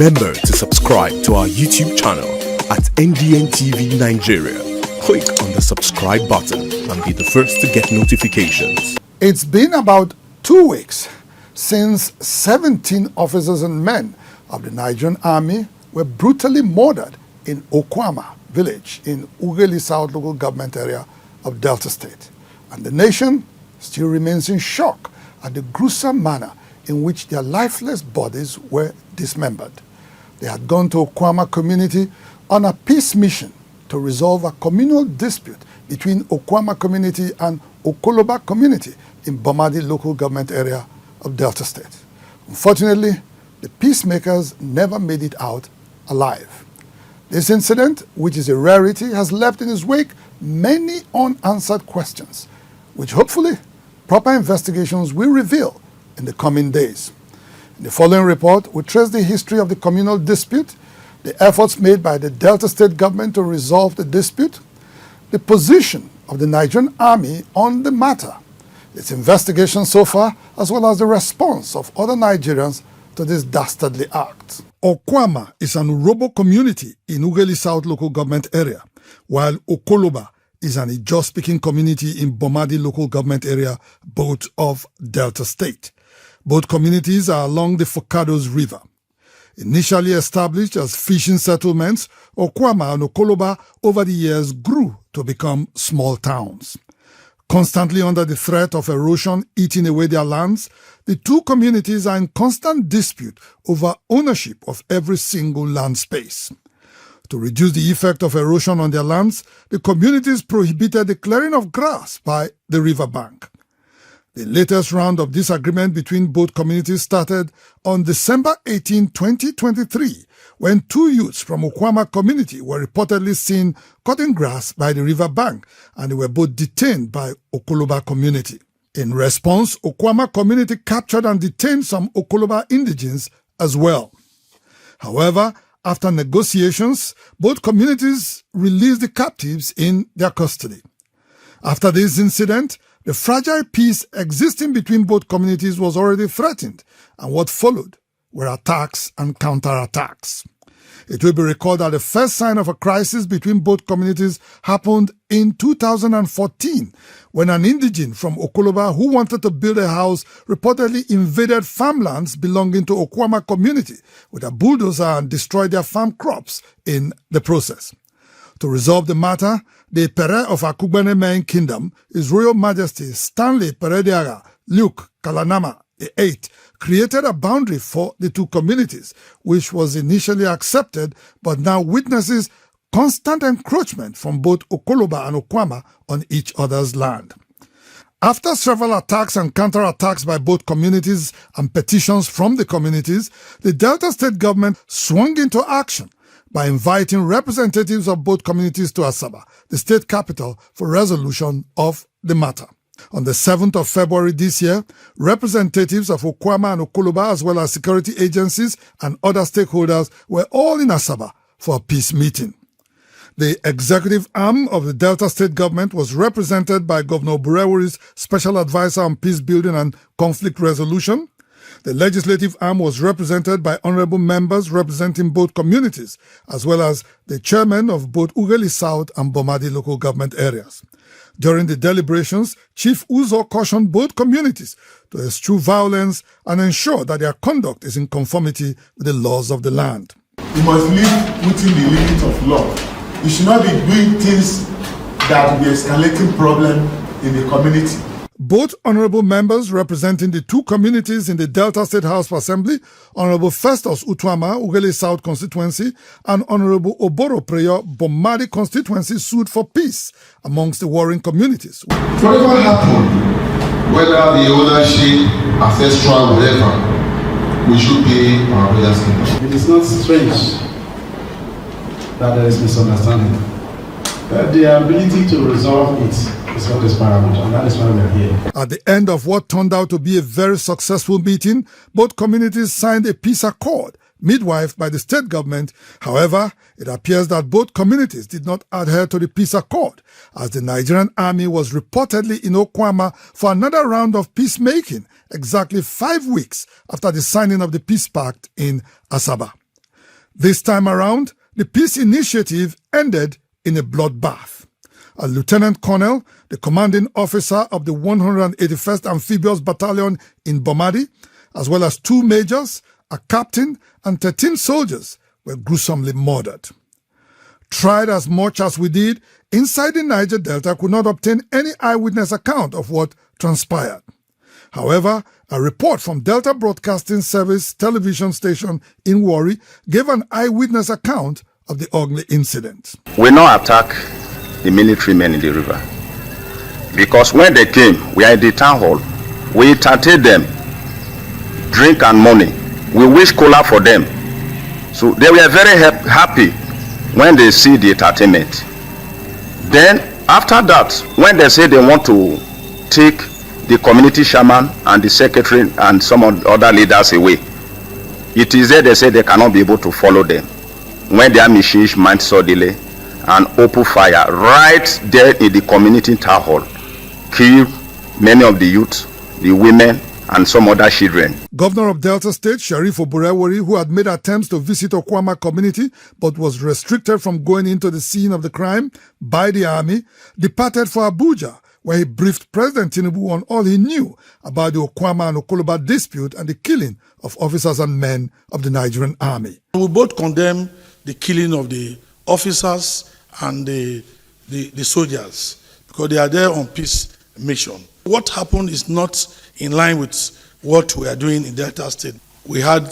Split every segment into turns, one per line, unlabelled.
Remember to subscribe to our YouTube channel at NDN TV Nigeria. Click on the subscribe button and be the first to get notifications.
It's been about 2 weeks since 17 officers and men of the Nigerian army were brutally murdered in Okuama village in Ughelli South local government area of Delta State. And the nation still remains in shock at the gruesome manner in which their lifeless bodies were dismembered. They had gone to Okuama community on a peace mission to resolve a communal dispute between Okuama community and Okoloba community in Bomadi local government area of Delta State. Unfortunately, the peacemakers never made it out alive. This incident, which is a rarity, has left in its wake many unanswered questions, which hopefully proper investigations will reveal in the coming days. In the following report, we trace the history of the communal dispute, the efforts made by the Delta State government to resolve the dispute, the position of the Nigerian army on the matter, its investigation so far, as well as the response of other Nigerians to this dastardly act. Okuama is an Urobo community in Ughelli South local government area, while Okoloba is an Ijaw-speaking community in Bomadi local government area, both of Delta State. Both communities are along the Focados River. Initially established as fishing settlements, Okuama and Okoloba over the years grew to become small towns. Constantly under the threat of erosion eating away their lands, the two communities are in constant dispute over ownership of every single land space. To reduce the effect of erosion on their lands, the communities prohibited the clearing of grass by the riverbank. The latest round of disagreement between both communities started on December 18, 2023, when two youths from Okuama community were reportedly seen cutting grass by the riverbank, and they were both detained by Okoloba community. In response, Okuama community captured and detained some Okoloba indigents as well. However, after negotiations, both communities released the captives in their custody. After this incident, the fragile peace existing between both communities was already threatened, and what followed were attacks and counterattacks. It will be recalled that the first sign of a crisis between both communities happened in 2014, when an indigent from Okoloba who wanted to build a house reportedly invaded farmlands belonging to Okuama community with a bulldozer and destroyed their farm crops in the process. To resolve the matter, the Pere of AKUGHA main kingdom, His Royal Majesty Stanley Perediaga Luke Kalanama VIII, created a boundary for the two communities, which was initially accepted but now witnesses constant encroachment from both Okoloba and Okuama on each other's land. After several attacks and counterattacks by both communities and petitions from the communities, the Delta State government swung into action by inviting representatives of both communities to Asaba, the state capital, for resolution of the matter. On the 7th of February this year, representatives of Okuama and Okoloba, as well as security agencies and other stakeholders, were all in Asaba for a peace meeting. The executive arm of the Delta State government was represented by Governor Burewuri's Special Advisor on Peace Building and Conflict Resolution. The legislative arm was represented by honorable members representing both communities, as well as the chairman of both Ughelli South and Bomadi local government areas. During the deliberations, Chief Uzo cautioned both communities to eschew violence and ensure that their conduct is in conformity with the laws of the land.
You must live within the limit of law. You should not be doing things that will be escalating problem in the community.
Both honorable members representing the two communities in the Delta State House of Assembly, Honorable Festus Utuama, Ughelli South constituency, and Honorable Abodo Preyo, Bomadi constituency, sued for peace amongst the warring communities.
Whatever happened, whether the ownership, ancestral, whatever, we should pay our brothers' kingdom.
It is not strange that there is misunderstanding, but the ability to resolve it is what is paramount, and that is why we are here.
At the end of what turned out to be a very successful meeting, both communities signed a peace accord, midwifed by the state government. However, it appears that both communities did not adhere to the peace accord, as the Nigerian army was reportedly in Okuama for another round of peacemaking, exactly 5 weeks after the signing of the peace pact in Asaba. This time around, the peace initiative ended in a bloodbath. A lieutenant colonel, the commanding officer of the 181st Amphibious Battalion in Bomadi, as well as 2 majors, a captain, and 13 soldiers were gruesomely murdered. Tried as much as we did, inside the Niger Delta could not obtain any eyewitness account of what transpired. However, a report from Delta Broadcasting Service television station in Warri gave an eyewitness account of the ugly incident.
We now attack the military men in the river, because when they came, we are in the town hall. We entertained them, drink and money. We wish cola for them. So they were very happy when they see the entertainment. Then after that, when they say they want to take the community chairman and the secretary and some other leaders away, it is there they say they cannot be able to follow them. When their machines might suddenly and open fire right there in the community town hall, kill many of the youth, the women, and some other children. Governor of Delta State, Sheriff Oburewori, who had made attempts to visit Okuama community but was restricted from going into the scene of the crime by the army, departed for Abuja, where he briefed President Tinubu on all he knew about the Okuama and Okoloba dispute and the killing of officers and men of the Nigerian army.
We both condemn the killing of the officers and the soldiers, because they are there on peace mission. What happened is not in line with what we are doing in Delta State. We had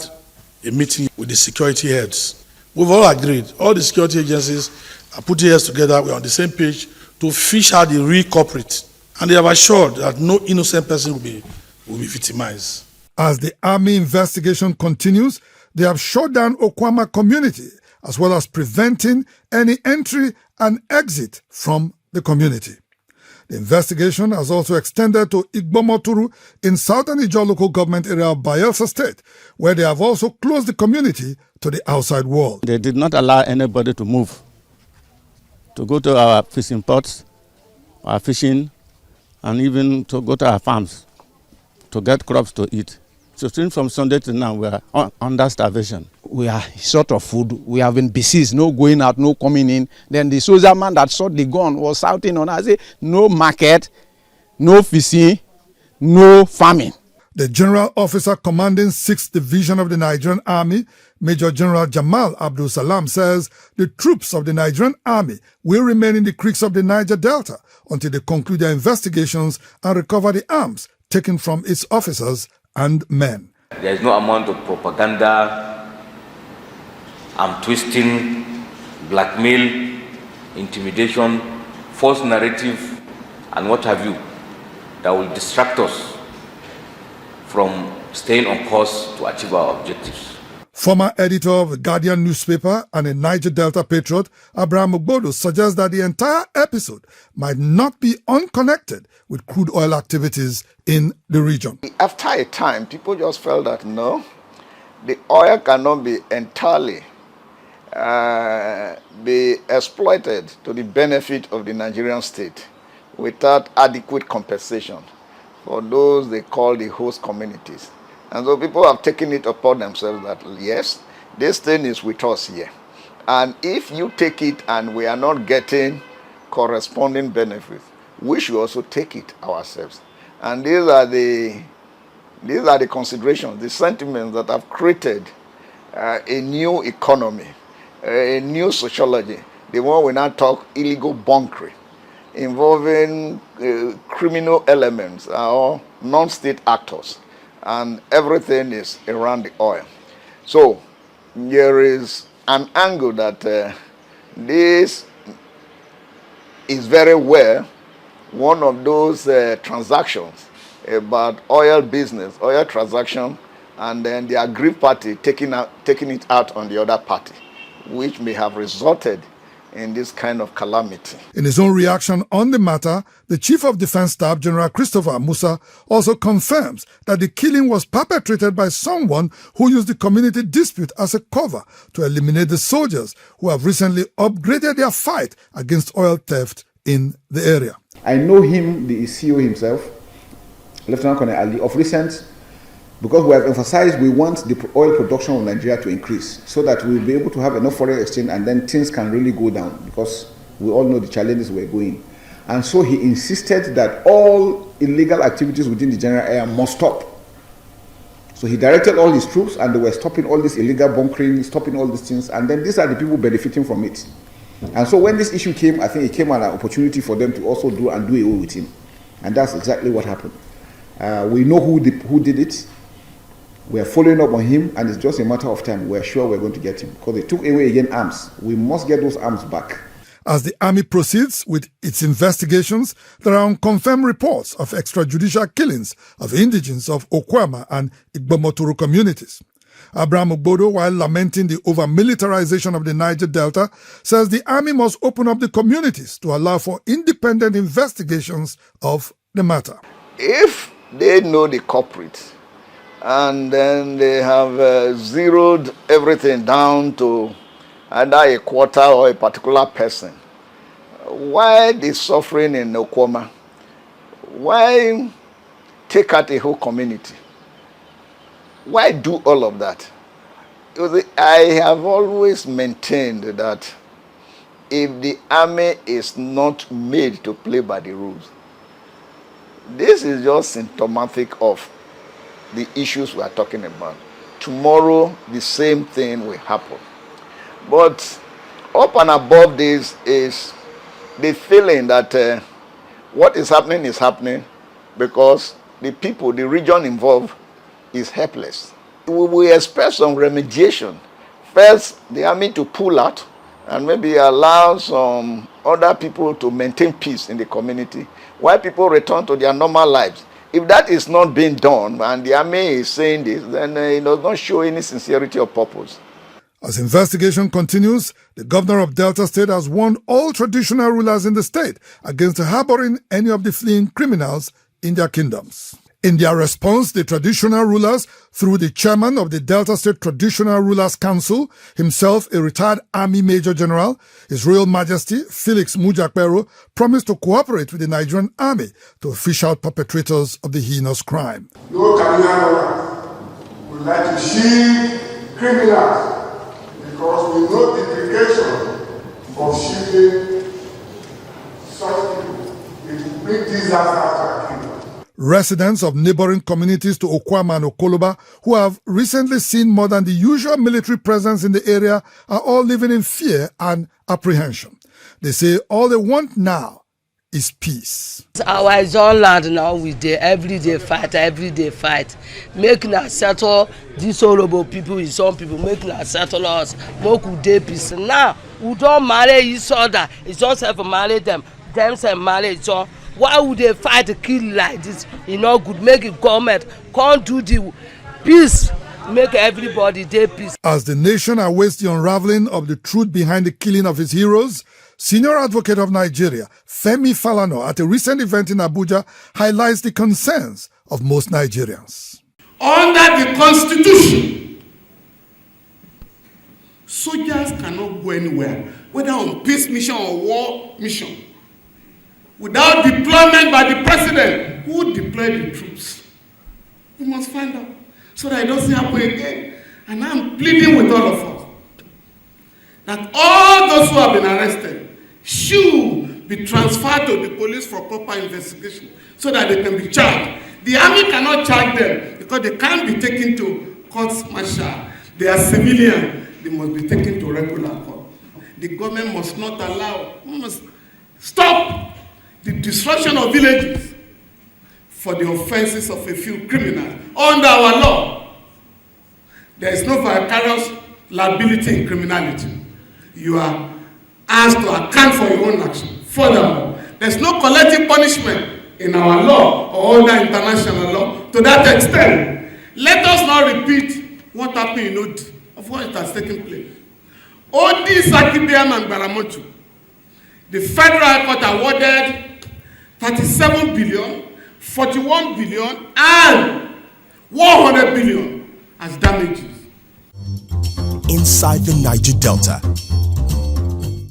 a meeting with the security heads. We've all agreed, all the security agencies are putting heads together, we're on the same page to fish out the real culprit. And they have assured that no innocent person will be victimized.
As the army investigation continues, they have shut down Okuama community, as well as preventing any entry and exit from the community. The investigation has also extended to Igbomoturu in southern Ijaw local government area of Bayelsa State, where they have also closed the community to the outside world.
They did not allow anybody to move, to go to our fishing ports, our fishing, and even to go to our farms to get crops to eat. So since from Sunday to now, we are under starvation.
We are short of food. We have been besieged, no going out, no coming in. Then the soldier man that shot the gun was shouting on us, no market, no fishing, no farming.
The General Officer commanding 6th Division of the Nigerian Army, Major General Jamal Abdul Salam, says the troops of the Nigerian Army will remain in the creeks of the Niger Delta until they conclude their investigations and recover the arms taken from its officers and men.
There is no amount of propaganda, twisting, blackmail, intimidation, false narrative, and what have you, that will distract us from staying on course to achieve our objectives.
Former editor of the Guardian newspaper and a Niger Delta patriot, Abraham Mbodo, suggests that the entire episode might not be unconnected with crude oil activities in the region.
After a time, people just felt that no, the oil cannot be entirely be exploited to the benefit of the Nigerian state without adequate compensation for those they call the host communities. And so people have taken it upon themselves that yes, this thing is with us here. And if you take it and we are not getting corresponding benefits, we should also take it ourselves. And these are the considerations, the sentiments that have created a new economy, a new sociology, the one we now talk illegal bunkering, involving criminal elements or non-state actors, and everything is around the oil. So there is an angle that this is very well one of those transactions about oil business, oil transaction, and then the aggrieved party taking it out on the other party, which may have resulted in this kind of calamity.
In his own reaction on the matter, the Chief of Defense Staff, General Christopher Musa, also confirms that the killing was perpetrated by someone who used the community dispute as a cover to eliminate the soldiers who have recently upgraded their fight against oil theft in the area.
I know him, the CEO himself, Lieutenant Colonel Ali. Of recent, Because we have emphasized we want the oil production of Nigeria to increase so that we'll be able to have enough foreign exchange and then things can really go down because we all know the challenges we're going. And so he insisted that all illegal activities within the general area must stop. So he directed all his troops and they were stopping all this illegal bunkering, stopping all these things, and then these are the people benefiting from it. And so when this issue came, I think it came as an opportunity for them to also do away with him. And that's exactly what happened. We know who did it. We are following up on him, and it's just a matter of time. We're sure we're going to get him because they took away again arms. We must get those arms back.
As the army proceeds with its investigations, there are unconfirmed reports of extrajudicial killings of indigents of Okuama and Igbo communities. Abraham Mbodo, while lamenting the over-militarization of the Niger Delta, says the army must open up the communities to allow for independent investigations of the matter.
If they know the culprits, and then they have zeroed everything down to either a quarter or a particular person, why the suffering in Okuama? Why take out a whole community? Why do all of that? I have always maintained that if the army is not made to play by the rules, this is just symptomatic of the issues we are talking about. Tomorrow, the same thing will happen. But up and above this is the feeling that what is happening because the people, the region involved is helpless. We expect some remediation. First, the army to pull out and maybe allow some other people to maintain peace in the community while people return to their normal lives. If that is not being done and the army is saying this, then it does not show any sincerity or purpose.
As investigation continues, the governor of Delta State has warned all traditional rulers in the state against harboring any of the fleeing criminals in their kingdoms. In their response, the traditional rulers, through the chairman of the Delta State Traditional Rulers Council, himself a retired Army Major General, His Royal Majesty Felix Mujakpero, promised to cooperate with the Nigerian Army to fish out perpetrators of the heinous crime.
No criminal would like to shield criminals because we know the implication of shielding such people. It will bring disaster to our kingdom.
Residents of neighboring communities to Okuama and Okoloba, who have recently seen more than the usual military presence in the area, are all living in fear and apprehension. They say all they want now is peace.
Our own land now with the everyday fight. Making us settle these horrible people with some people, making us settle us, more could they peace. Now, we don't marry each other, it's just have to marry them say marry each other. Why would they fight to kill like this? You know, good make it government can't do the peace, make everybody day peace.
As the nation awaits the unraveling of the truth behind the killing of his heroes, Senior Advocate of Nigeria, Femi Falana, at a recent event in Abuja, highlights the concerns of most Nigerians.
Under the Constitution, soldiers cannot go anywhere, whether on peace mission or war mission, without deployment by the president. Who deployed the troops? We must find out so that it doesn't happen again. And I'm pleading with all of us that all those who have been arrested should be transferred to the police for proper investigation so that they can be charged. The army cannot charge them because they can't be taken to courts martial. They are civilian. They must be taken to regular court. The government must not allow, must stop the destruction of villages for the offenses of a few criminals. Under our law, there is no vicarious liability in criminality. You are asked to account for your own action. Furthermore, there is no collective punishment in our law or other international law to that extent. Let us not repeat what happened in Odi, of what has taken place. Odi, Sakibiam, and Baramotu, the Federal High Court awarded 37 billion, 41 billion, and 100 billion as damages.
Inside the Niger Delta,